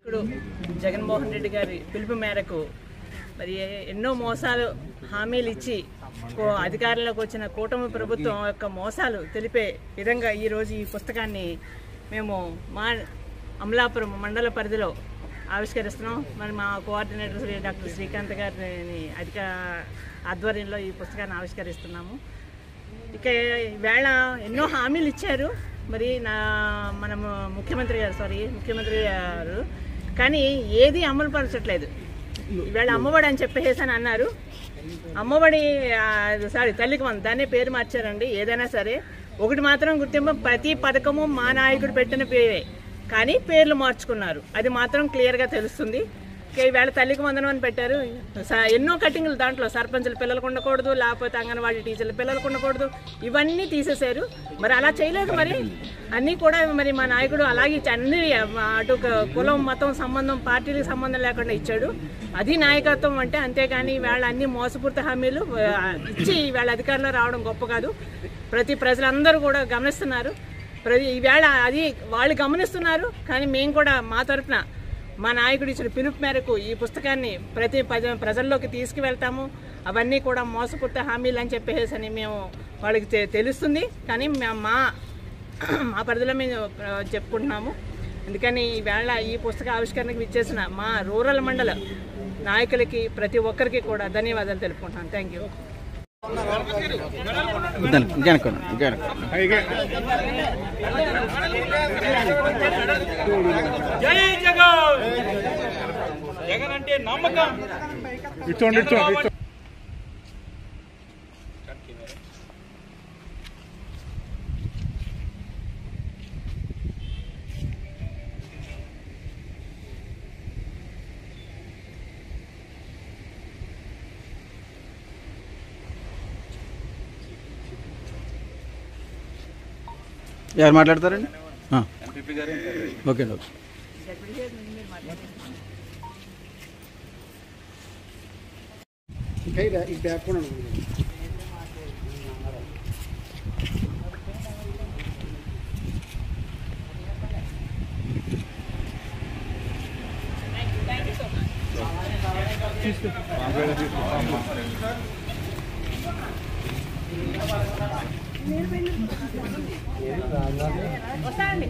ఇప్పుడు జగన్మోహన్ రెడ్డి గారి పిలుపు మేరకు మరి ఎన్నో మోసాలు హామీలు ఇచ్చి అధికారంలోకి వచ్చిన కూటమి ప్రభుత్వం యొక్క మోసాలు తెలిపే విధంగా ఈరోజు ఈ పుస్తకాన్ని మేము మా అమలాపురం మండల పరిధిలో ఆవిష్కరిస్తున్నాం. మరి మా కోఆర్డినేటర్ డాక్టర్ శ్రీకాంత్ గారిని ఆధ్వర్యంలో ఈ పుస్తకాన్ని ఆవిష్కరిస్తున్నాము. ఇక ఈవేళ ఎన్నో హామీలు ఇచ్చారు మరి మనము ముఖ్యమంత్రి గారు కానీ ఏది అమలు పరచట్లేదు. ఈవేళ అమ్మఒడి అని చెప్పేసి అని అన్నారు. అమ్మఒడి తల్లికి వందనం దాన్నే పేరు మార్చారండి. ఏదైనా సరే ఒకటి మాత్రం గుర్తింపు, ప్రతి పథకము మా నాయకుడు పెట్టిన పేరే కానీ పేర్లు మార్చుకున్నారు. అది మాత్రం క్లియర్గా తెలుస్తుంది. ఈవేళ తల్లికి వందనం అని పెట్టారు. ఎన్నో కటింగ్లు దాంట్లో సర్పంచుల పిల్లలకు ఉండకూడదు, లేకపోతే అంగన్వాడీ టీచర్ల పిల్లలకు ఉండకూడదు, ఇవన్నీ తీసేశారు. మరి అలా చేయలేదు. మరి అన్నీ కూడా మరి మా నాయకుడు అలాగే అన్ని అటు కులం మతం సంబంధం పార్టీలకు సంబంధం లేకుండా ఇచ్చాడు. అది నాయకత్వం అంటే. అంతేగాని ఈవేళ అన్ని మోసపూరిత హామీలు ఇచ్చి ఈవేళ అధికారంలో రావడం గొప్ప కాదు. ప్రజలందరూ కూడా గమనిస్తున్నారు. ఈవేళ అది వాళ్ళు గమనిస్తున్నారు. కానీ మేము కూడా మా తరఫున మా నాయకుడు ఇచ్చిన పిలుపు మేరకు ఈ పుస్తకాన్ని ప్రజల్లోకి తీసుకువెళ్తాము. అవన్నీ కూడా మోసపూరిత హామీలు అని చెప్పేసి అని మేము వాళ్ళకి తెలుస్తుంది. కానీ మా పరిధిలో మేము చెప్పుకుంటున్నాము. అందుకని ఈవేళ ఈ పుస్తక ఆవిష్కరణకు విచ్చేసిన మా రూరల్ మండల నాయకులకి ప్రతి ఒక్కరికి కూడా ధన్యవాదాలు తెలుపుకుంటున్నాను. Thank you. జై జగన్. జగన్ అంటే నమ్మకం. यार మాట్లాడతారండి. Okay okay. వస్తాయండి.